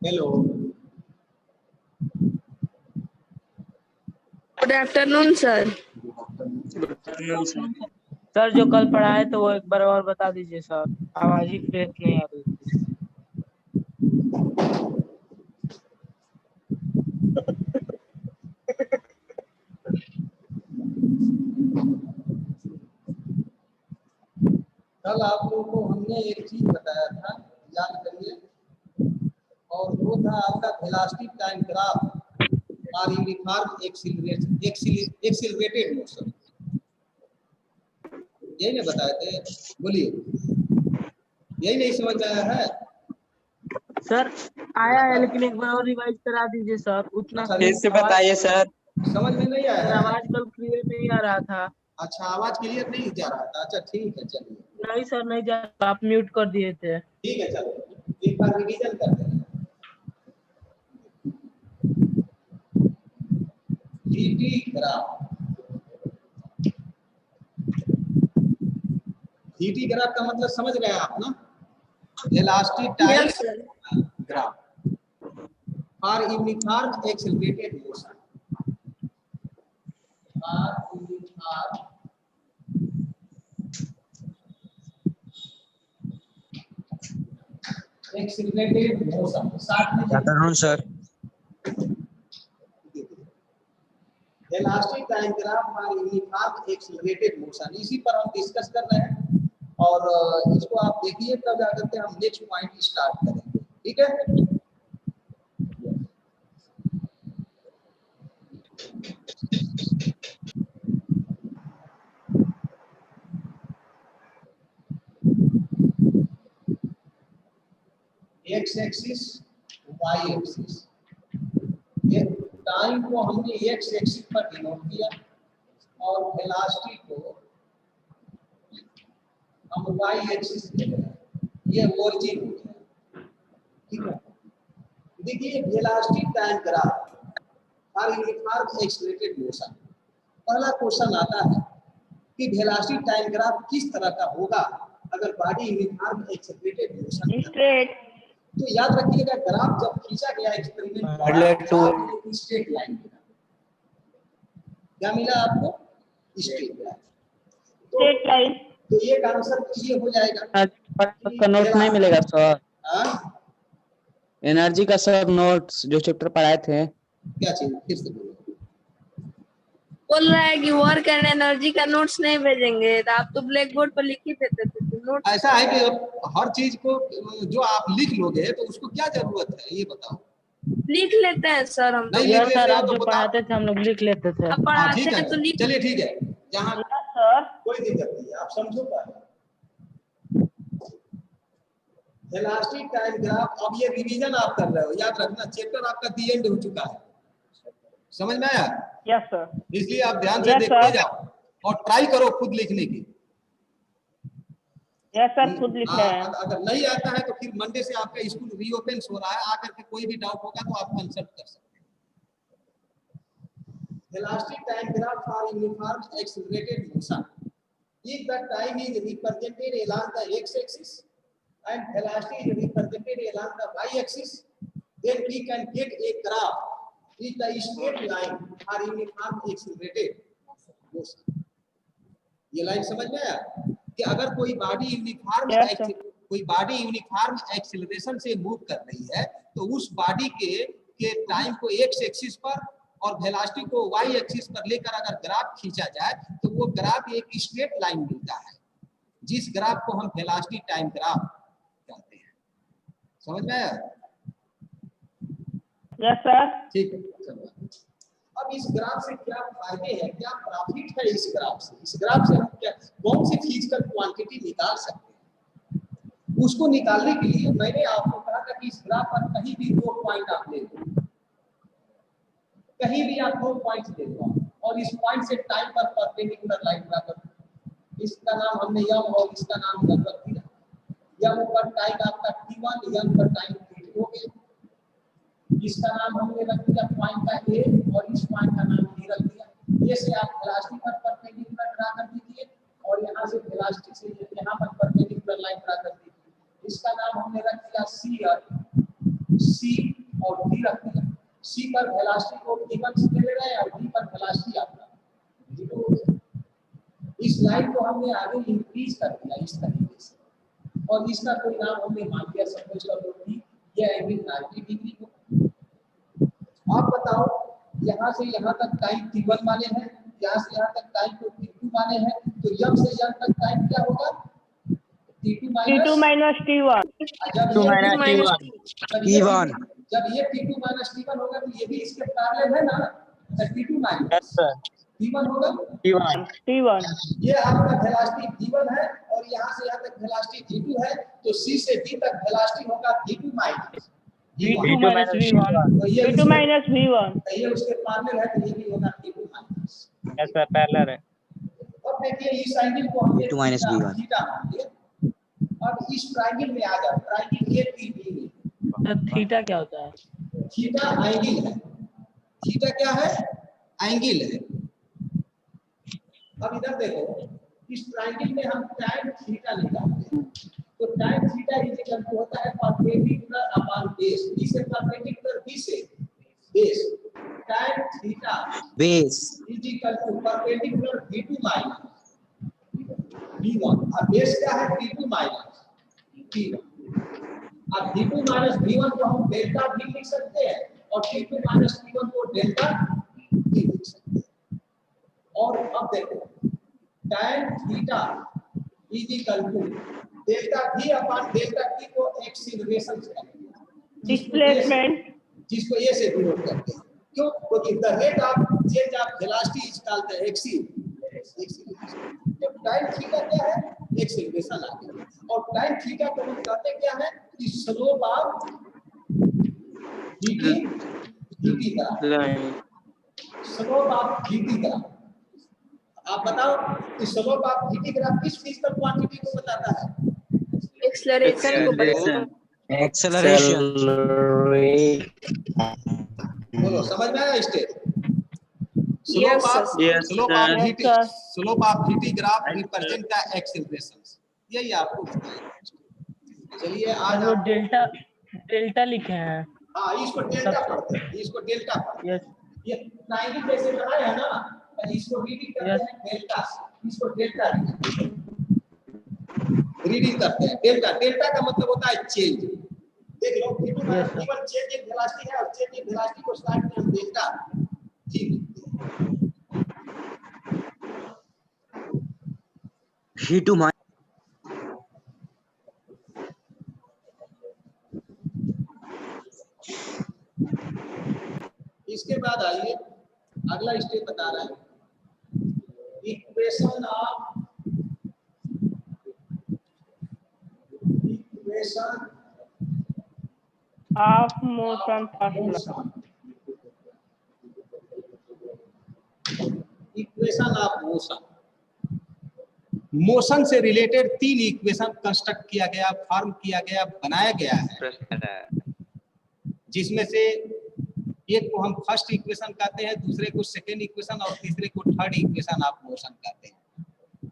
Hello, good afternoon sir. Sir जो कल पढ़ाए तो वो एक बार और बता दीजिए सर, आवाज ही फ्रेश नहीं आ रही थी। कल आप लोगों को हमने एक चीज बताया था, याद करिए, और वो था आपका वेलोसिटी टाइम ग्राफ और यूनिफॉर्म एक्सीलरेटेड मोशन। यही ना बताए थे, बोलिए, यही नहीं समझ में आया है? सर आया है लेकिन एक बार और रिवाइज करा दीजिए सर, उतना अच्छा, फिर से बताइए सर। समझ में नहीं आया सर है? आवाज कल क्लियर नहीं आ रहा था। अच्छा, आवाज क्लियर नहीं जा रहा था। अच्छा ठीक है, चलिए नहीं सर नहीं जा, आप म्यूट कर दिए थे। ठीक है, चलो एक बार रिवीजन करते हैं। VT ग्राफ, VT ग्राफ का मतलब समझ गए आप ना? Velocity time yes sir. Graph और uniform accelerated motion. Accelerated motion साथ में सर इलास्टिक टाइम ग्राफ और यूनिफॉर्म एक्सीलरेटेड मोशन, इसी पर हम डिस्कस कर रहे हैं। और इसको आप देखिए, तब जाकर के हम नेक्स्ट पॉइंट स्टार्ट करेंगे। ठीक है, एक्स एक्सिस, वाई एक्सिस, ये टाइम को हमने एक्स एक्सिस पर डिनोट किया और वेलोसिटी को हम वाई एक्सिस पे ले रहे हैं। ये ओरिजिन हो गया। ठीक है, देखिए वेलोसिटी टाइम ग्राफ और यूनिफॉर्म एक्सीलरेटेड मोशन। पहला क्वेश्चन आता है कि वेलोसिटी टाइम ग्राफ किस तरह का होगा अगर body uniform accelerated motion straight. तो याद रखिएगा, ग्राफ जब खींचा गया एक्सपेरिमेंट द्वारा स्ट्रेट लाइन मिला। क्या मिला आपको? Straight line. Straight line. तो ये आंसर ये हो जाएगा। का नोट नहीं मिलेगा सर? हाँ? एनर्जी का सब नोट्स जो चैप्टर पढ़ाए थे। क्या चीज, फिर से बोलो। बोल रहा है कि वर्क एंड एनर्जी का नोट्स नहीं भेजेंगे, तो आप तो ब्लैक बोर्ड पर लिख ही देते थे, तो नोट्स ऐसा है कि हर चीज को जो आप लिख लोगे तो उसको क्या जरूरत है, ये बताओ। लिख लेते हैं सर हम तो। नहीं लिख यस सर, लेते हो आप तो जो बताओ। पढ़ाते थे हम लोग लिख लेते थे। अब हाँ पढ़ाते ठीक है, हैं तो लिख। चलिए ठीक है, जहाँ यस सर। कोई दिक्कत नहीं है, आप समझो पहले। इलास्टिक टाइम ग्राफ, अब ये रिवीजन आप कर रहे हो, याद रखना चैप्टर आपका दी एंड हो चुका है। समझ में आया? Yes sir. इसलिए आप ध्यान से यस देखते सर। जाओ और ट्राई करो खुद लिखने की। यस सर, खुद लिख रहे हैं। अगर नहीं आता है तो फिर मंडे से आपका स्कूल रीओपन हो रहा है, आकर के कोई भी डाउट होगा तो आप कंसल्ट कर सकते हैं। Elastic time graph for uniform accelerated motion, if the time is represented along the x-axis and velocity is represented along the y-axis, then we can get a graph with the straight line or uniform accelerated motion. ये line समझ में आया कि अगर कोई body uniform acceleration से move कर रही है तो उस बॉडी के टाइम को एक्स एक्सिस पर और वेलोसिटी को वाई एक्सिस पर लेकर अगर ग्राफ खींचा जाए तो वो ग्राफ एक स्ट्रेट लाइन मिलता है, जिस ग्राफ को हम वेलोसिटी टाइम ग्राफ कहते हैं। समझ में आया? Yes sir. ठीक है, अब इस ग्राफ से क्या फायदे हैं, क्या प्रॉफिट है इस ग्राफ से? इस ग्राफ से हम क्या कौन सी फिजिकल क्वांटिटी निकाल सकते हैं? उसको निकालने के लिए मैंने आपको कहा था कि इस ग्राफ पर कहीं भी 2 पॉइंट आप ले लो, कहीं भी आप 2 पॉइंट्स ले लो और इस पॉइंट से टाइम पर परपेंडिकुलर लाइन ड्रा करो। इसका नाम हमने यम और इसका नाम यम रख दिया। यम पर टाइम आपका t1, यम पर टाइम t2 हो गया। इसका नाम हमने रख दिया पॉइंट का ए और इस पॉइंट का नाम बी रख दिया। ये से आप वेलोसिटी पर परपेंडिकुलर ड्रा कर दीजिए और यहां से वेलोसिटी से यहां पर परपेंडिकुलर लाइन ड्रा कर दीजिए। इसका नाम हमने रख दिया सी और सी और डी रख दिया। सी पर वेलोसिटी को v1 से ले रहे हैं और डी पर वेलोसिटी आपका v2 हो गया। इस लाइन को हमने आगे इंक्रीज कर दिया इस तरीके से, और इसका कोई नाम हमने मान दिया सपोज कर लो कि ये एंगल 90 डिग्री हो। आप बताओ यहाँ से यहाँ तक टाइम t1 माने हैं, यहाँ से यहाँ तक टाइम को t2 माने हैं, तो m से m तक टाइम क्या होगा? t2 minus T1 जब ये t2 minus t1 होगा तो ये भी इसके पैरेलल है ना, t2 minus t1 होगा। T1 ये आपका वेलोसिटी v1 है और यहाँ से यहाँ तक वेलोसिटी v2 है, तो c से d तक वेलोसिटी होगा v2 minus V1 तो ये V2 minus V1 तो ये उसके पैरेलल है, तो ये भी होगा v2 minus। ऐसा पैरेलल है। अब देखिए इस एंगल को हमने V2 minus V1 थीटा मान लिया। अब इस ट्रायंगल में आ जाओ, ट्रायंगल APB में तो थीटा क्या होता है? थीटा एंगल है। थीटा क्या है? एंगल है। अब इधर देखो, इस ट्रायंगल में हम tan थीटा निकालते हैं, तो tan theta is equal to होता है परपेंडिकुलर अपॉन बेस। b से परपेंडिकुलर b से base, tan theta base is equal to perpendicular v2 minus v1। अब बेस क्या है? v2 minus v1। अब v2 माइनस v1 को हम डेल्टा v लिख सकते हैं और v2 माइनस v1 को डेल्टा v लिख सकते हैं। और अब देखो tan theta is equal to delta v upon delta t को एक्सीलरेशन से करेंगे, डिस्प्लेसमेंट जिसको a से डिनोट करते हैं। क्यों? क्योंकि the rate of change of velocity is called the acceleration. तो tan थीटा क्या है? एक्सीलरेशन आ गया। और tan थीटा को हम कहते क्या है? कि slope of dt graph, slope of dt graph. आप बताओ कि स्लोप ऑफ dt ग्राफ किस फिजिकल क्वांटिटी को बताता है? एक्सेलरेशन को बताइए। एक्सेलरेशन बोलो, समझ में आया step? Yes, sir. Slope of dt graph represent the acceleration. यही आपको बताया। चलिए आज वो आप डेल्टा लिखे हैं। हाँ, इसको डेल्टा पढ़ते हैं, इसको डेल्टा पढ़ते हैं। यस ये ट्रायंगल जैसे बनाया है ना, तो इसको रीडिंग करते हैं डेल्टा से, इसको डेल्टा रीडिंग करते हैं। डेल्टा डेल्टा का मतलब होता है चेंज। देख लो v2 minus v1 change in velocity है और चेंज इन वेलोसिटी को स्टार्ट में हम डेल्टा जी लिखते हैं। V2 इसके बाद आइए अगला स्टेप बता रहा है equation of motion formula. Equation of motion. Motion से रिलेटेड 3 इक्वेशन कंस्ट्रक्ट किया गया, फॉर्म किया गया, बनाया गया है, जिसमें से एक को हम फर्स्ट इक्वेशन कहते हैं, दूसरे को सेकेंड इक्वेशन और तीसरे को थर्ड इक्वेशन ऑफ मोशन कहते हैं।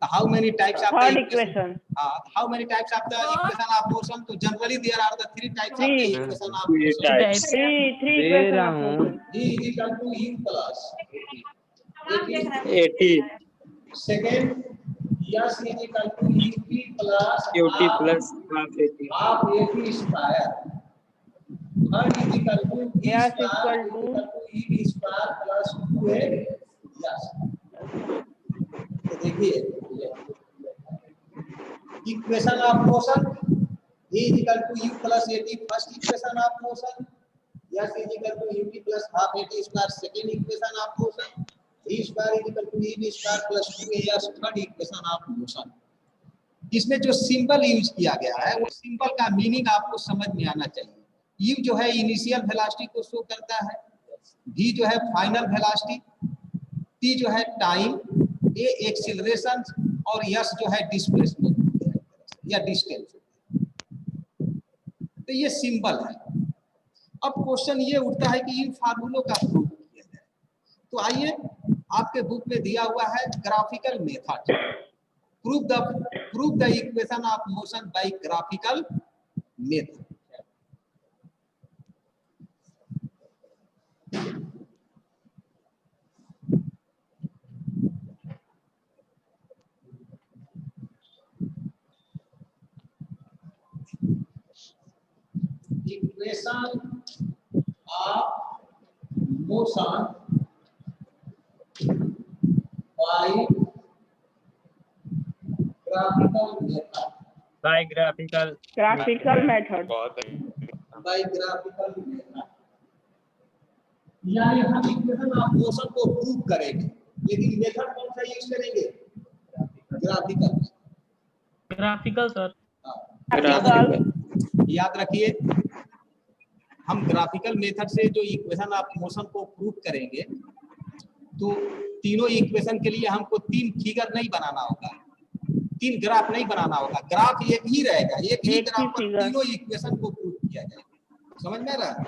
How many types of third equation? How many types of the equation of motion? तो generally there are the 3 types of the equation of motion. 3 equation of motion. E equal to U plus AT second, S is equal to UT plus QT plus half AT. half AT square. Third is equal to E S square equal is equal to EB square plus 2A. Yes. तो देखिए equation of motion E is equal to U plus AT first equation of motion. S is equal to UT plus half AT square second equation of motion. E square is equal to EB square plus 2AS third equation of motion. इसमें जो symbol use किया गया है वो symbol का meaning आपको समझ में आना चाहिए। U जो है इनिशियल वेलोसिटी को शो करता है, V जो है फाइनल वेलोसिटी, T जो है टाइम, A एक्सीलरेशन और S जो है डिस्प्लेसमेंट या डिस्टेंस। तो ये सिंबल है। अब क्वेश्चन ये उठता है कि इन फार्मूलों का प्रूफ किया जाए। तो आइए आपके बुक में दिया हुआ है graphical method. Prove the equation of motion by graphical method. equation of motion by graphical method. By graphical method. by graphical method. यानी हम इक्वेशन ऑफ मोशन को प्रूव करेंगे, लेकिन मेथड कौन सा यूज करेंगे? Graphical sir. याद रखिए, हम ग्राफिकल मेथड से जो इक्वेशन ऑफ मोशन को प्रूव करेंगे, तो तीनों इक्वेशन के लिए हमको 3 फिगर नहीं बनाना होगा, 3 ग्राफ नहीं बनाना होगा, ग्राफ एक ही रहेगा, एक ही ग्राफ पर तीनों इक्वेशन को प्रूव किया जाएगा। समझ में आ रहा है?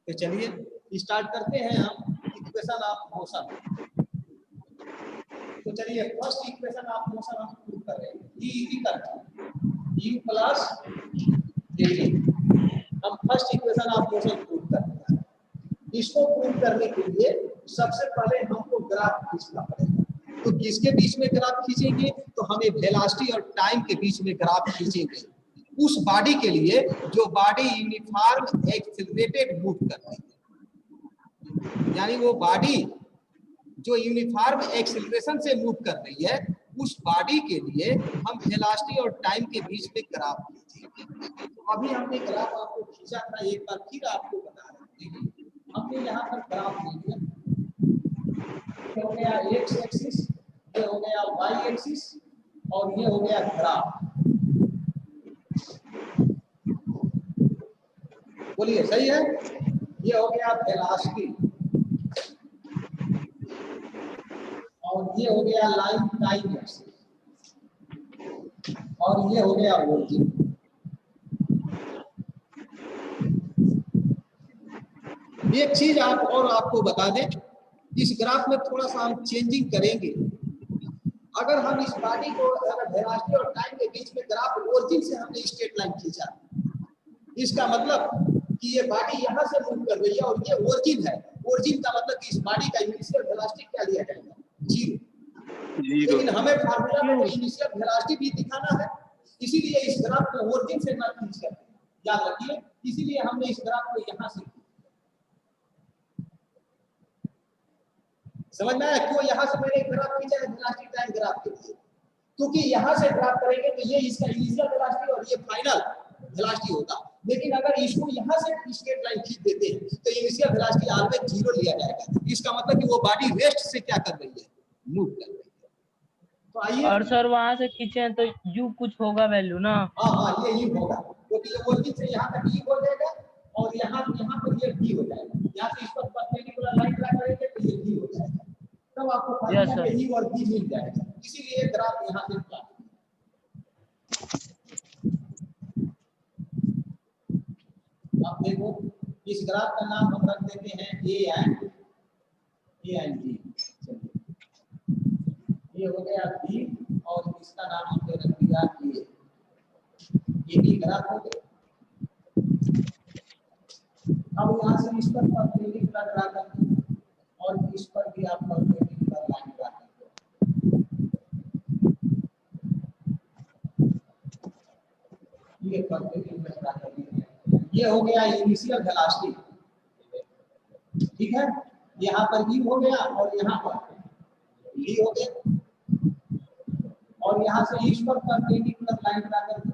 तो चलिए स्टार्ट करते हैं हम इक्वेशन ऑफ मोशन। तो चलिए फर्स्ट इक्वेशन ऑफ मोशन हम प्रूव कर रहे हैं, E equal u plus dt। हम first equation of motion prove कर रहे हैं। इसको प्रूव करने के लिए सबसे पहले हमको ग्राफ खींचना पड़ेगा। तो किसके बीच में ग्राफ खींचेंगे? तो हमें वेलोसिटी और टाइम के बीच में ग्राफ खींचेंगे, उस बॉडी के लिए जो बॉडी यूनिफॉर्म एक्सेलरेटेड मूव कर रही है। यानी वो बॉडी जो यूनिफॉर्म एक्सेलरेशन से मूव कर रही है, उस बॉडी के लिए हम वेलोसिटी और टाइम के बीच में ग्राफ खींचेंगे। तो अभी हमने ग्राफ आपको खींचा था, एक बार फिर आपको बता रहे हैं। हमने यहाँ पर ग्राफ ले लिया, ये हो गया एक्स एक्सिस, ये हो गया वाई एक्सिस और ये हो गया ग्राफ। बोलिए सही है? ये हो गया वेलोसिटी और ये हो गया लाइन टाइम एक्सिस और ये हो गया ओरिजिन। एक चीज आपको बता दें, इस ग्राफ में थोड़ा सा हम चेंजिंग करेंगे। अगर हम इस बॉडी को वेलोसिटी और टाइम के बीच में ग्राफ ओरिजिन से हमने स्ट्रेट लाइन खींचा, इसका मतलब कि ये बॉडी यहाँ से मूव कर रही है और ये ओरिजिन है। ओरिजिन का मतलब कि इस बॉडी का इनिशियल वेलोसिटी क्या लिया जाएगा? 0। लेकिन हमें फार्मूला में इनिशियल वेलोसिटी भी दिखाना है, इसीलिए इस ग्राफ को ओरिजिन से ना खींचकर, याद रखिए, इसीलिए हमने इस ग्राफ को यहाँ से, समझ में आया क्यों यहाँ से मैंने ग्राफ खींचा है वेलोसिटी टाइम ग्राफ के लिए? क्योंकि यहाँ से ग्राफ करेंगे तो ये इसका इनिशियल वेलोसिटी और ये फाइनल वेलोसिटी होगा। लेकिन अगर इसको यहाँ से स्ट्रेट लाइन खींच देते हैं तो इनिशियल वेलोसिटी ऑलवेज 0 लिया जाएगा। इसका मतलब कि वो बॉडी रेस्ट से क्या कर रही है? मूव कर रही है। तो आइए, और सर वहां से खींचे तो यू कुछ होगा वैल्यू ना? हाँ ये यू होगा, क्योंकि ये ओरिजिन से यहाँ तक यू हो जाएगा और यहाँ पर ये डी हो जाएगा। यहाँ से इस पर परपेंडिकुलर लाइन ड्रा करेंगे तो ये डी हो जाएगा, तब आपको फार्मूला में यू और डी मिल जाएगा। इसीलिए ग्राफ यहाँ से प्लॉट। आप देखो, इस ग्राफ का नाम हम रख देते हैं ए एंड डी। ये हो गया बी और इसका नाम हमने रख दिया ए। ये भी ग्राफ हो गया। अब यहाँ से इस पर परपेंडिकुलर ड्रा करते हैं और इस पर भी आप परपेंडिकुलर लाइन ड्रा करते हैं। ये परपेंडिकुलर ड्रा कर दिया। ये हो गया इनिशियल वेलोसिटी, ठीक है? यहाँ पर u हो गया और यहाँ पर v हो गया और यहाँ से इस पर परपेंडिकुलर लाइन ड्रा कर दो।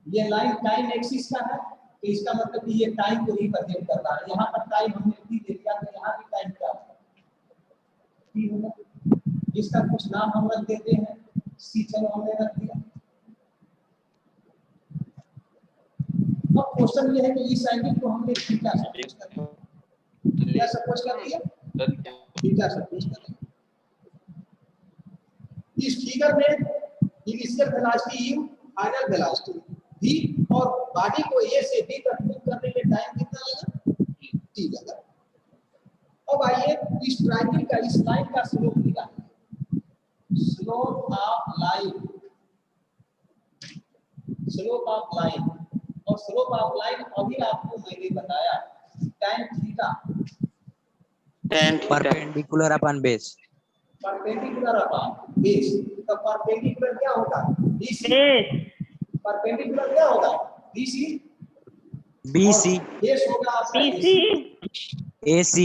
ये लाइन टाइम एक्सिस का है, तो इसका मतलब कि ये टाइम को रिप्रेजेंट कर रहा है। यहाँ पर टाइम हमने t दे दिया, तो यहाँ भी टाइम क्या होगा? t होगा। इसका कुछ नाम हम रख देते हैं, c चलो हमने रख दिया। अब क्वेश्चन ये है कि इस एंगल को हमने थीटा सपोज कर दिया। क्या सपोज कर दिया? थीटा सपोज कर दिया। इस फिगर में initial velocity u, final velocity v और बॉडी को a से b तक मूव करने में टाइम कितना लगा? t लगा। अब आइए इस ट्रायंगल का, इस लाइन का स्लोप निकालिए। Slope of line, slope of line और स्लोप ऑफ लाइन अभी आपको मैंने बताया tan theta perpendicular upon base. Perpendicular upon base. तो परपेंडिकुलर क्या होगा? BC। परपेंडिकुलर क्या होगा? BC BC बेस होगा आपका PC AC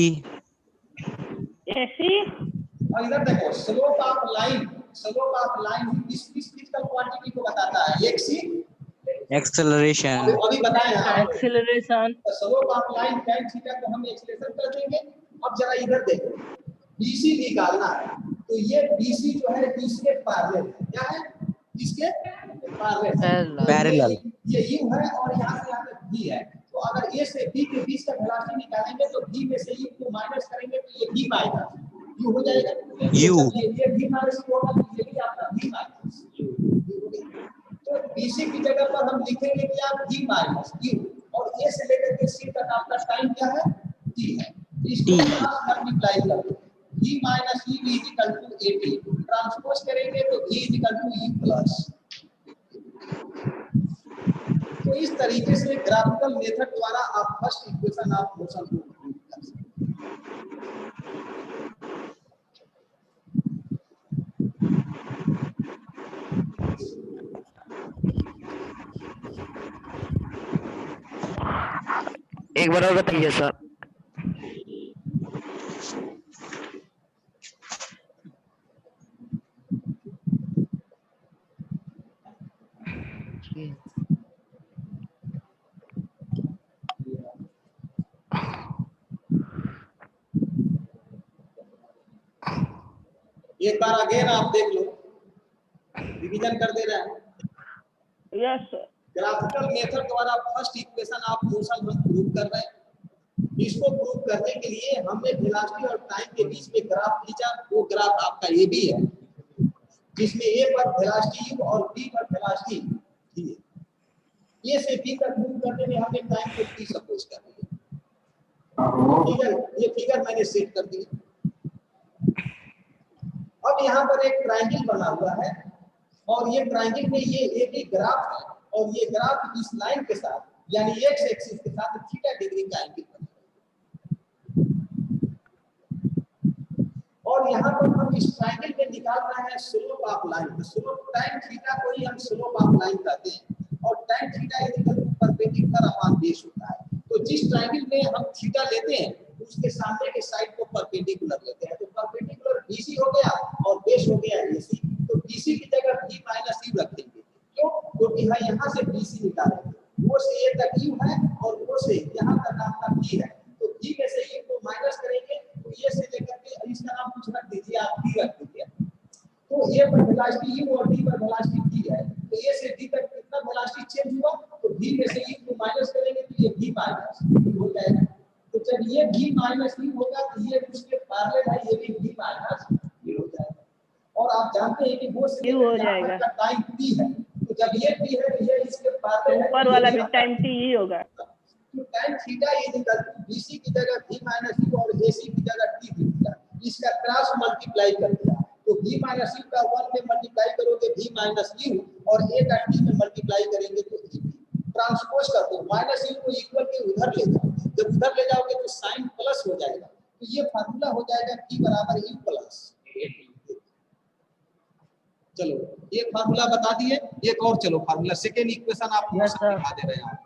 AC और इधर देखो स्लोप ऑफ लाइन किस फिजिकल क्वांटिटी को बताता है? एक सी acceleration अभी बताए हैं आप। acceleration slope of line tan theta को हम एक्सप्रेशन कर देंगे। अब जरा इधर देखो BC निकालना है तो ये BC जो है इसके पैरेलल है। क्या है? इसके पैरेलल। Parallel. ये U है और यहाँ से यहाँ तक V है। तो अगर A से B के बीच का वेलोसिटी निकालेंगे तो V में से U को माइनस करेंगे तो ये V माइनस U हो जाएगा। U. ये V माइनस U होगा तो ये भी आपका V माइनस U। तो BC की जगह पर हम लिखेंगे क्या? V माइनस U और A से लेकर के C तक आपका टाइम क्या है? T है। इसको मल्टीप्लाई कर दो। V minus U is equal to AT। Transpose करेंगे तो V is equal to U plus. तो इस तरीके से ग्राफिकल मेथड द्वारा आप फर्स्ट इक्वेशन ऑफ मोशन को प्रूव कर सकते हैं। एक बार और बताइए सर। एक बार अगेन आप देख लो, रिवीजन कर दे रहे हैं। yes sir ग्राफिकल मेथड द्वारा फर्स्ट इक्वेशन ऑफ मोशन हम प्रूव कर रहे हैं। इसको प्रूव करने के लिए हमने वेलोसिटी और टाइम के बीच में ग्राफ खींचा। वो ग्राफ आपका ये भी है जिसमें A पर वेलोसिटी U और B पर वेलोसिटी V है। A से B तक मूव करने में हमने टाइम को T सपोज कर लिया। ये फिगर मैंने सेट कर दिया। अब यहाँ पर एक ट्रायंगल बना हुआ है और ये ट्रायंगल में ये एक ही ग्राफ है और ये ग्राफ इस लाइन के साथ यानी एक्स एक्सिस के साथ थीटा डिग्री का एंगल बना और यहाँ पर हम इस ट्रायंगल में निकाल रहे हैं slope of line. Slope tan theta को ही हम स्लोप ऑफ लाइन कहते हैं और tan theta is equal to perpendicular upon base होता है। तो जिस ट्रायंगल में हम थीटा लेते हैं उसके सामने के साइड को परपेंडिकुलर लेते हैं। तो परपेंडिकुलर BC हो गया और बेस हो गया AC। तो BC की जगह V माइनस U रखेंगे। क्यों? क्योंकि यहाँ से BC निकालेंगे। O से A तक U है और O से यहाँ तक आपका V है। तो V में से U को माइनस करेंगे तो A से लेकर के इसका नाम कुछ रख दीजिए, आप D रख दीजिए। तो A पर वेलोसिटी U और D पर वेलोसिटी V है। तो A से D तक कितना वेलोसिटी चेंज हुआ? तो V में से U को माइनस करेंगे तो ये V माइनस हो जाएगा। तो जब ये V माइनस U होगा तो ये उसके पैरेलल है, ये भी V माइनस U हो जाएगा। और आप जानते हैं कि वो से U हो जाएगा। टाइम T है। तो जब ये T है तो ये इसके पैरेलल है। ऊपर वाला भी टाइम T ही होगा। तो tan theta is equal to BC की जगह V माइनस U और AC की जगह T दिया। इसका क्रॉस मल्टीप्लाई कर दिया तो V माइनस U का 1 में मल्टीप्लाई करोगे V माइनस U और A का T में मल्टीप्लाई करेंगे तो ट्रांसपोज कर दो। माइनस U को इक्वल के उधर ले जाओ। जब उधर ले जाओगे तो साइन प्लस हो जाएगा। तो ये फार्मूला हो जाएगा T बराबर U प्लस। चलो एक फार्मूला बता दिए, एक और चलो फार्मूला सेकेंड इक्वेशन आप दिखा दे रहे हैं।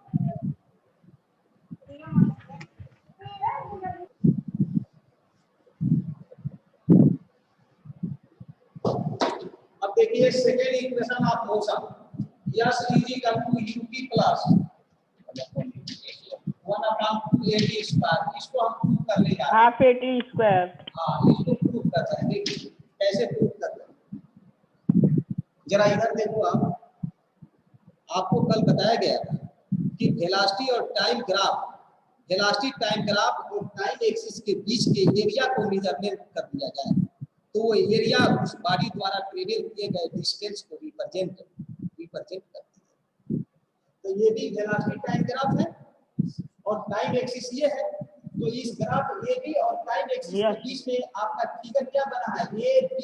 अब देखिए second equation of motion S is equal to UP plus 1/2 AT²। इसको हम प्रूव कर लेंगे। Half AT²। हाँ, इसको प्रूव कर रहे हैं। देखिए कैसे प्रूव कर रहे हैं। जरा इधर देखो आप, आपको कल बताया गया था कि वेलोसिटी और time graph, velocity time graph और टाइम एक्सिस के बीच के एरिया को मेजरमेंट कर दिया जाए तो वो एरिया उस बॉडी द्वारा ट्रेवल किए गए डिस्टेंस को रिप्रेजेंट करती है। तो ये भी वेलोसिटी टाइम ग्राफ है और टाइम एक्सिस ये है। तो इस ग्राफ AB और टाइम एक्सिस के बीच में आपका फिगर क्या बना है? AB।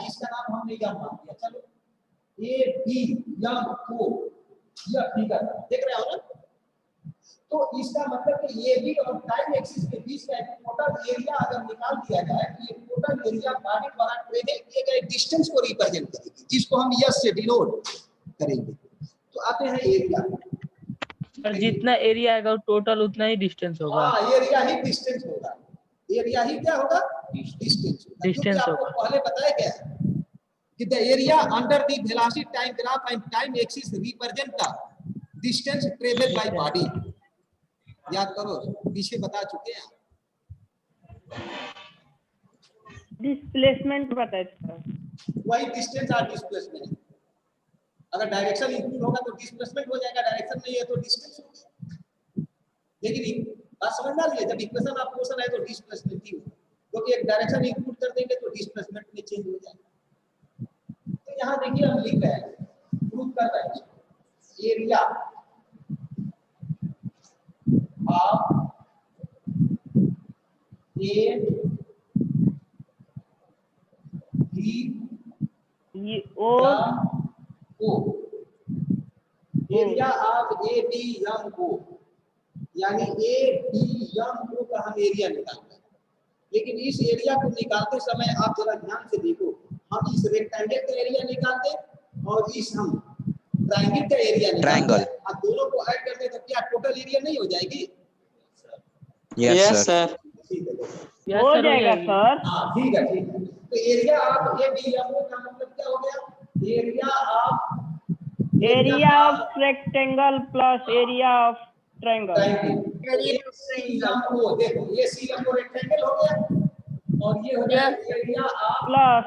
इसका नाम हमने यह मान दिया। चलो AB यम को यह फिगर देख रहे हो ना? तो इसका मतलब कि AB और टाइम एक्सिस के बीच का टोटल एरिया अगर निकाल दिया जाए तो ये टोटल एरिया बॉडी द्वारा ट्रेवल किए गए डिस्टेंस को रिप्रेजेंट करेगी, जिसको हम S से डिनोट करेंगे। तो आते हैं एरिया। और जितना एरिया आएगा टोटल उतना ही डिस्टेंस होगा। हाँ, एरिया ही डिस्टेंस होगा, एरिया ही क्या होगा, डिस्टेंस होगा। क्योंकि डिस्टेंस आपको होगा। पहले बताया गया है कि the area under the velocity time graph and time axis represent the distance travelled by body. याद करो, पीछे बता चुके हैं। डिस्प्लेसमेंट बताए सर। वही डिस्टेंस और डिस्प्लेसमेंट। अगर डायरेक्शन इंक्लूड होगा तो डिस्प्लेसमेंट हो जाएगा, डायरेक्शन नहीं है तो डिस्टेंस होगा। लेकिन बात समझ में आ रही है, जब इक्वेशन ऑफ मोशन है तो डिस्प्लेसमेंट ही होगा, क्योंकि एक डायरेक्शन इंक्लूड कर देंगे तो डिस्प्लेसमेंट में चेंज हो जाएगा। तो यहाँ देखिए हम लिख रहे हैं, प्रूव कर रहे हैं, एरिया ऑफ ए बी ये O O, area of A B M O, यानी ए बी एम ओ का हम एरिया निकालते हैं। लेकिन इस एरिया को निकालते समय आप जरा ध्यान से देखो, हम इस रेक्टेंगल का एरिया निकालते हैं और इस हम ट्रायंगल का एरिया निकालते हैं। आप दोनों को ऐड करते तो क्या टोटल एरिया नहीं हो जाएगी? Yes sir. Yes, हो sir, जाएगा जाएगी। सर। हाँ ठीक है, ठीक है। तो area of A B M O का मतलब क्या हो गया? Area of rectangle plus area of triangle. Area of triangle. देखो ये सीएम को रेक्टेंगल हो गया और ये हो गया area of plus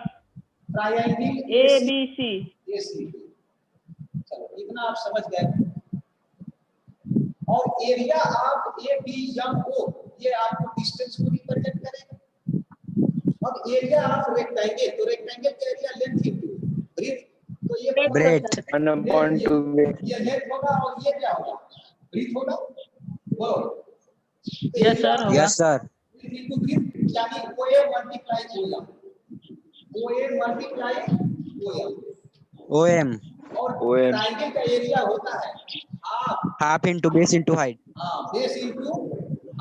triangle A B C. AC. चलो इतना आप समझ गए। और area of A B M O ये आपको डिस्टेंस को रिप्रेजेंट करेगा। अब एरिया ऑफ रेक्टेंगल, तो रेक्टेंगल का एरिया लेंथ इंटू ब्रेथ, तो ये ब्रेथ 1/2 ये लेंथ होगा और ये क्या होगा? ब्रेथ होगा। बोलो Yes, sir, होगा। Yes sir. इंटू ब्रेथ यानी ओए मल्टीप्लाई ओएम, ओए मल्टीप्लाई ओएम, ओएम और ट्रायंगल का एरिया होता है half into base into height. Base into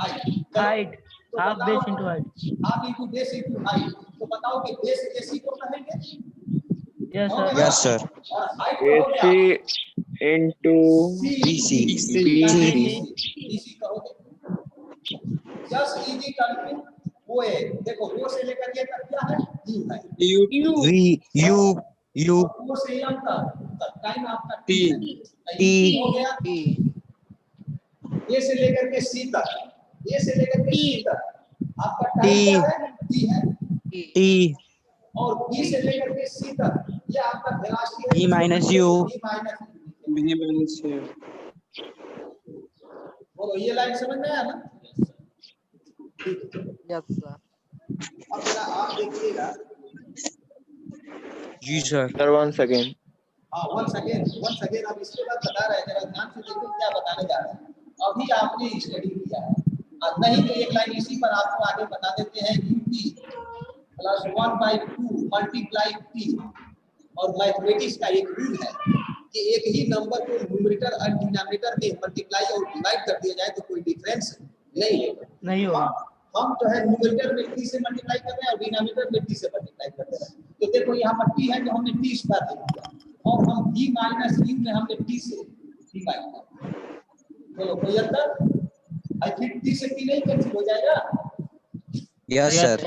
height. Height तो हाफ बताओ, base into height. Half into base into height, तो बताओ कि बेस एसी को कहेंगे? यस हो सर। गया? Yes sir. और हाइट को हो गया into BC BC कहोगे। जस्ट इज इक्वल टू ओए, देखो ओ से लेकर ये तक क्या है? यू है। वी यू ओ से एम तक टाइम आपका T. टी हो गया। ए से लेकर के सी तक, ए से लेकर के सी तक आपका टाइम क्या है? टी है। टी और बी से लेकर के सी तक ये आपका वेलोसिटी है, V minus U. B minus U. बोलो ये लाइन समझ में आया ना? Yes sir. अब जरा आप देखिएगा। जी सर। Sir, once again. हाँ once again आप इसके बाद बता रहे हैं, जरा ध्यान से देखो क्या बताने जा रहे हैं। अभी आपने स्टडी किया है, नहीं तो एक लाइन इसी पर आपको आगे बता देते हैं। यूटी प्लस 1/2 मल्टीप्लाई टी, और मैथमेटिक्स का एक रूल है कि एक ही नंबर को न्यूमरेटर और डिनोमिनेटर में मल्टीप्लाई और डिवाइड कर दिया जाए तो कोई डिफरेंस नहीं होगा। नहीं होगा। हम जो है न्यूमरेटर में टी से मल्टीप्लाई कर रहे हैं और डिनोमिनेटर में टी से मल्टीप्लाई कर रहे हैं। तो देखो यहाँ पर टी है तो हमने टी स्क्वायर दे दिया और हम v माइनस u में हमने टी से डिवाइड कर दिया। बोलो कोई अंतर? आई थिंक टी से टी नहीं कैंसिल हो जाएगा? Yes sir.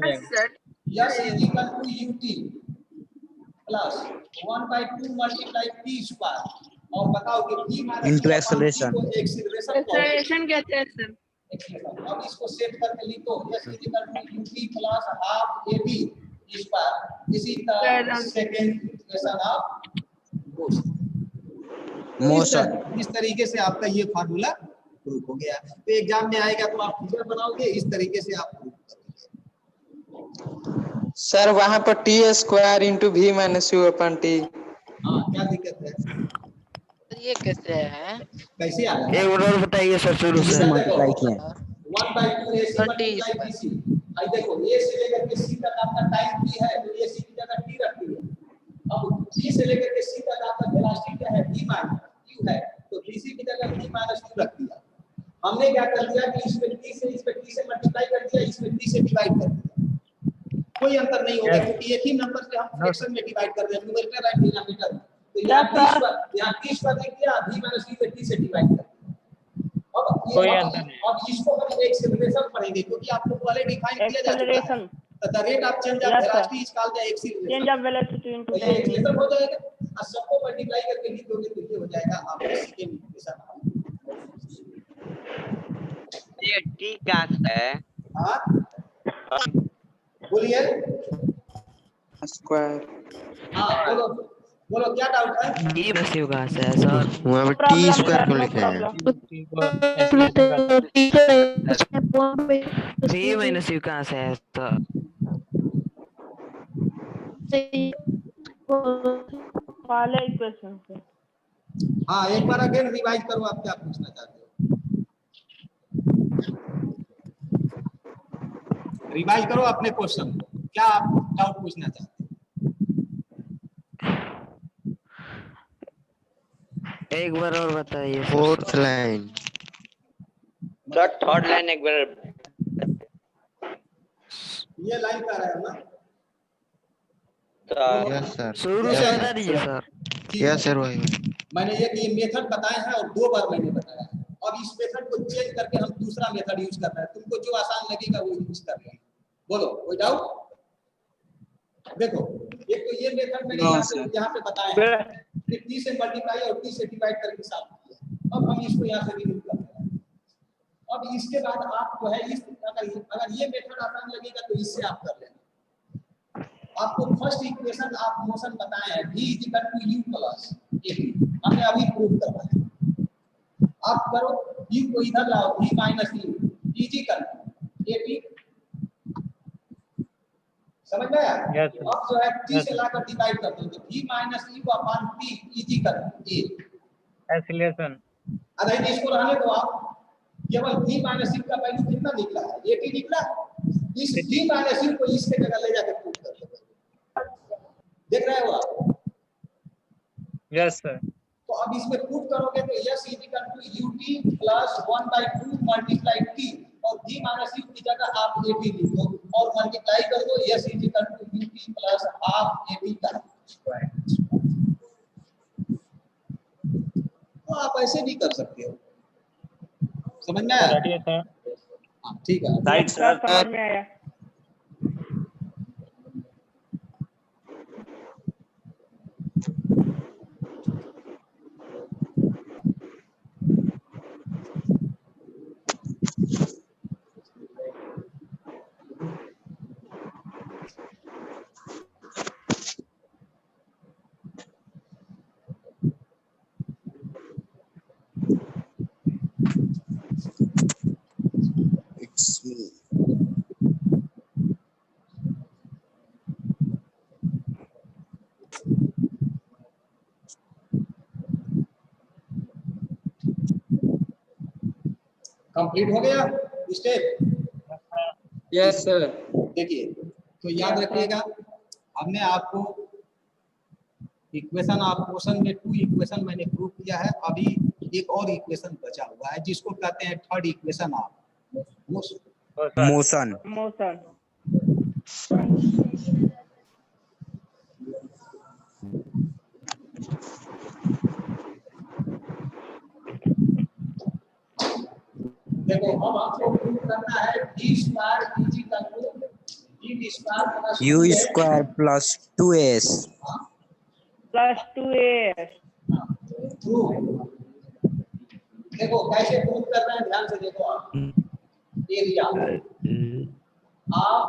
Yes, sir. S is equal to ut plus 1/2 multiply T square, और बताओ कि v minus Into acceleration. Acceleration Acceleration कहते हैं सर। अब इसको सेट करके लिखो S is equal to ut plus half ab square इसी का सेकंड इक्वेशन ऑफ मोशन। इस तरीके से आपका ये फार्मूला प्रूफ हो गया। तो एग्जाम में आएगा तो आप फिगर बनाओगे, इस तरीके से आप प्रूफ करोगे। सर वहाँ पर T square into V minus U upon T. हाँ क्या दिक्कत है? ये कैसे है? कैसे आ रहा है? एक और बताइए सर शुरू से से। मल्टीप्लाई किए। 1/2 AC मल्टीप्लाई BC। आई देखो A से लेकर के C तक आपका टाइम t है तो AC की जगह t रखती है। अब B से लेकर के C तक आपका वेलोसिटी क्या है? v माइनस u है, तो BC की जगह v माइनस u रख दिया। हमने क्या कर दिया कि इसमें t से मल्टीप्लाई कर दिया, इसमें t से डिवाइड कर दिया। कोई अंतर नहीं होगा क्योंकि एक ही नंबर से हम फ्रैक्शन में डिवाइड कर रहे हैं, न्यूमरेटर और डिनोमिनेटर। तो यहाँ t स्क्वायर लिख दिया, v माइनस u पे t से डिवाइड कर दिया। कोई अंतर नहीं। अब इसको हम एक्सेलरेशन पढ़ेंगे क्योंकि आपको पहले डिफाइन किया जा चुका है। Acceleration. The rate of change of Yes, sir. Velocity is called the Change acceleration. of velocity into तो ये time. एक्सीलरेशन हो जाएगा और सबको मल्टीप्लाई करके लिख दोगे तो ये हो जाएगा आपका सेकंड इक्वेशन। ये टी क्या है? हां बोलिए। स्क्वायर हां बोलो बोलो क्या डाउट है? ये मैसिव कहाँ से है सर? वहाँ पे टी Problem, स्क्वायर sir, क्यों no लिखे हैं? problem. ये मैसिव कहाँ से है सर? पहले इक्वेशन से। हां एक बार अगेन रिवाइज करो, आप क्या पूछना चाहते हो? रिवाइज करो अपने क्वेश्चन को, क्या आप डाउट पूछना चाहते हैं? एक बार और बताइए sir. Fourth line. Sir third line एक बार। ये लाइन का रहा है ना? Yes sir. शुरू से बता दीजिए सर। यस सर वही। मैंने ये मेथड बताए हैं और 2 बार मैंने बताया है। अब इस मेथड को चेंज करके हम दूसरा मेथड यूज कर रहे हैं, तुमको जो आसान लगेगा वो यूज कर लेना। बोलो कोई डाउट? देखो एक तो ये मेथड मैंने यहाँ पे बताया है, फिर t से मल्टीप्लाई और t से डिवाइड करके सॉल्व किया। अब हम इसको यहाँ से रिमूव कर रहे हैं। अब इसके बाद आप जो है इस अगर ये मेथड आसान लगेगा तो इससे आप कर लेना। आपको फर्स्ट इक्वेशन आप मोशन बताए हैं v u प्लस at, हमने अभी प्रूव करवाया। आप करो u को इधर लाओ v माइनस u इजी कर at, समझ में आया? Yes, sir. अब जो है t Yes, से लाकर डिवाइड कर दो तो v minus u upon t easy कर a। एक्सीलरेशन। अगर इसको रहने दो आप, केवल v माइनस u का वैल्यू कितना निकला है? 80 निकला। इस v माइनस u को इसके जगह ले जाकर पुट कर दो। देख रहे हो आप? Yes sir. तो अब इसमें पुट करोगे तो s ut plus 1/2 multiply t और v माइनस u की जगह आप 80 लिखो और मल्टीप्लाई कर दो s ut प्लस हाफ 80 का स्क्वायर। तो आप ऐसे भी कर सकते हो, समझ में आया? रखिए सर। हाँ ठीक है। Right sir sir. समझ में आया। It's me. कंप्लीट हो गया स्टेप? Yes sir. देखिए तो याद रखिएगा, हमने आपको इक्वेशन ऑफ मोशन में 2 इक्वेशन मैंने प्रूव किया है। अभी एक और इक्वेशन बचा हुआ है जिसको कहते हैं third equation of motion. Motion. Motion. देखो अब आपको प्रूव करना है d square equal to d square plus U square plus 2s। Plus 2a। Prove. देखो कैसे प्रूव कर रहे हैं, ध्यान से देखो आप। एरिया आप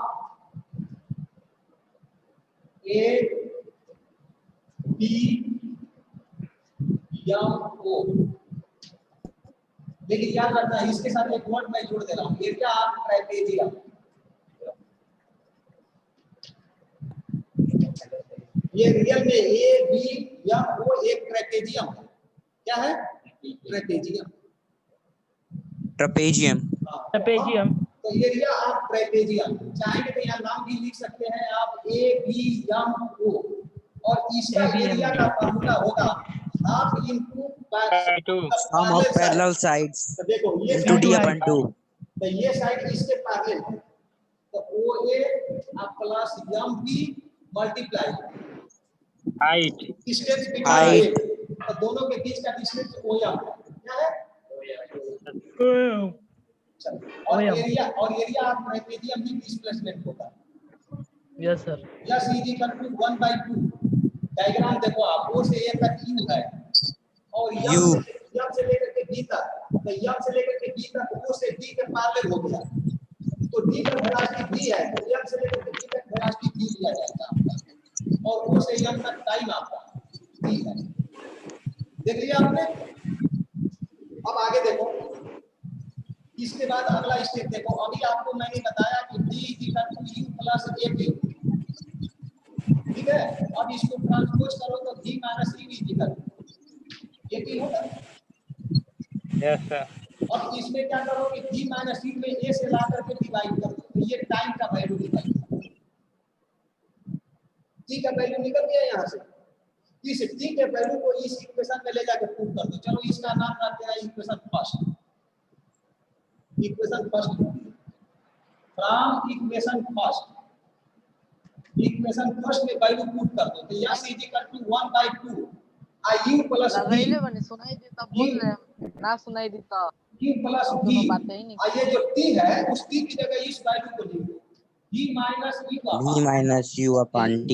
ए बी एम ओ, लेकिन याद रखना है इसके साथ एक वर्ड मैं जोड़ दे रहा हूँ, एरिया आप ट्राइपेजियम। ये रियल में ए बी एम ओ एक ट्राइपेजियम है। क्या है? ट्राइपेजियम। ट्रेपेजियम। ट्रेपेजियम। तो एरिया ऑफ ट्राइपेजियम, चाहेंगे तो यहाँ नाम भी लिख सकते हैं आप ए बी एम ओ, और इसका एरिया का फार्मूला होगा half into sum of parallel sides तो देखो ये इनटू d upon 2। तो ये साइड इसके पैरेलल है तो O A plus M B multiply height. Distance Height। तो दोनों के बीच का डिस्टेंस ओ एम क्या है? और एरिया आप ट्रेपेजियम भी डिस्प्लेसमेंट होगा। Yes sir. S is equal to 1/2। Diagram देखो आप, ओ से ए तक यू है और यम से लेकर के बी तक, तो यम से लेकर के बी तक ओ से डी के पैरेलल हो गया, तो डी का वेलोसिटी बी है, तो यम से लेकर के बी तक वेलोसिटी बी लिया जाएगा आपका, और ओ से यम तक टाइम आपका बी है। देख लिया आपने। अब आगे देखो, इसके बाद अगला स्टेप देखो। अभी आपको मैंने बताया कि d = u + at, ठीक है। अब इसको ट्रांसपोज करो तो v - u = at होगा। Yes sir. अब इसमें क्या करो कि v - u में a से ला करके डिवाइड कर दो, तो ये टाइम का वैल्यू निकल गया। t का वैल्यू निकल गया यहाँ से। इस t के वैल्यू को इस इक्वेशन में ले जाकर पुट कर दो। चलो इसका नाम रखते हैं equation first. Equation first from equation first में वैल्यू पुट कर दो, तो S is equal to 1/2 u plus v सुनाई देता बोल रहे हैं ना, सुनाई देता u प्लस v। बातें ही नहीं। ये जो t है उस t की जगह इस वैल्यू को लिख दो, v minus v - u upon t।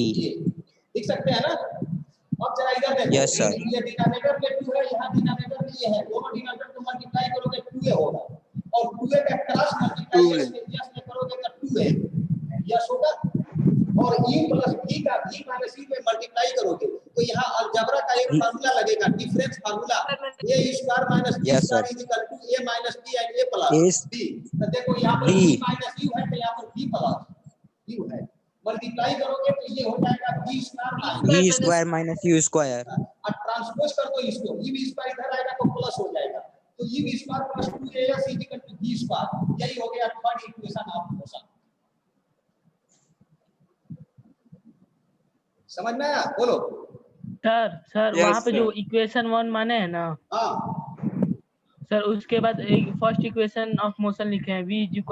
लिख सकते हैं ना। अब जरा इधर देखो। Yes, sir. ये डिनोमिनेटर में 2 है, यहाँ डिनोमिनेटर में ये है, दोनों डिनोमिनेटर को मल्टीप्लाई करोगे 2a होगा, और 2a का क्रॉस मल्टीप्लाई यस में करोगे तो 2a यस होगा, और u प्लस v का v माइनस u में मल्टीप्लाई करोगे तो यहाँ अलजेब्रा का एक फार्मूला लगेगा, difference formula, a square minus b Yes, sir. Square is equal to a minus b and a plus b। तो देखो यहाँ पर v माइनस u है, तो यहाँ पर b प्लस u है, मल्टीप्लाई करोगे तो ये हो जाएगा v square v² - u square. और ट्रांसपोज कर दो इसको, v स्क्वायर इधर आएगा तो प्लस हो जाएगा, तो v square plus 2as equal to v square. यही हो गया थर्ड इक्वेशन ऑफ मोशन। समझ में आया? बोलो सर Yes, वहाँ पे sir. जो इक्वेशन 1 माने है ना हाँ सर, उसके बाद एक फर्स्ट इक्वेशन ऑफ मोशन लिखे हैं v = u + ये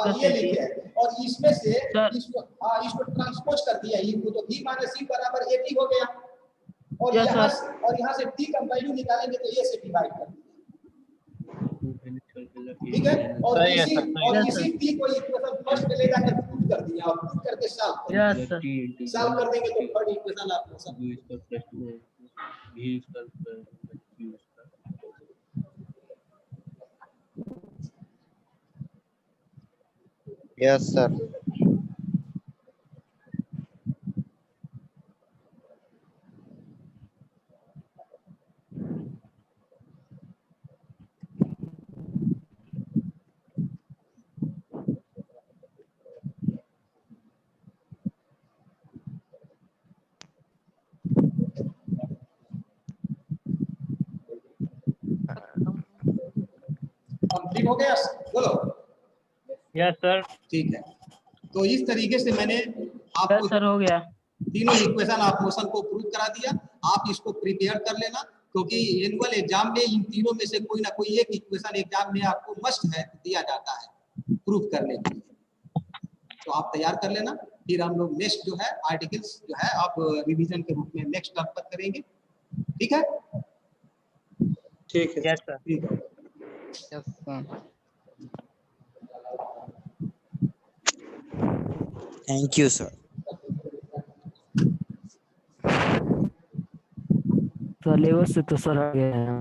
at। लिखे हैं, और इसमें से सर। इसको ट्रांसपोज कर दिया, इनको तो v माइनस u बराबर at हो गया, और Yes, यहाँ से t का वैल्यू निकालेंगे तो a से डिवाइड कर दिया, ठीक है। और इसी t को इक्वेशन फर्स्ट में ले जाकर पुट कर दिया, और पुट करके सॉल्व कर देंगे तो थर्ड इक्वेशन आपको सब। Yes, sir. कंप्लीट हो गया? बोलो। Yes sir. ठीक है, तो इस तरीके से मैंने आपको सर हो गया। तीनों इक्वेशन ऑफ मोशन को प्रूव करा दिया। आप इसको प्रिपेयर कर लेना, क्योंकि एनुअल एग्जाम में इन तीनों में से कोई ना कोई एक इक्वेशन एग्जाम में आपको मस्ट है दिया जाता है प्रूव करने के लिए, तो आप तैयार कर लेना। फिर हम लोग नेक्स्ट जो है आर्टिकल्स जो है आप रिवीजन के रूप में नेक्स्ट टर्म पर करेंगे, ठीक है? ठीक है। Yes sir. ठीक है। Thank you, sir. सिलेबस से तो सर आ गया है।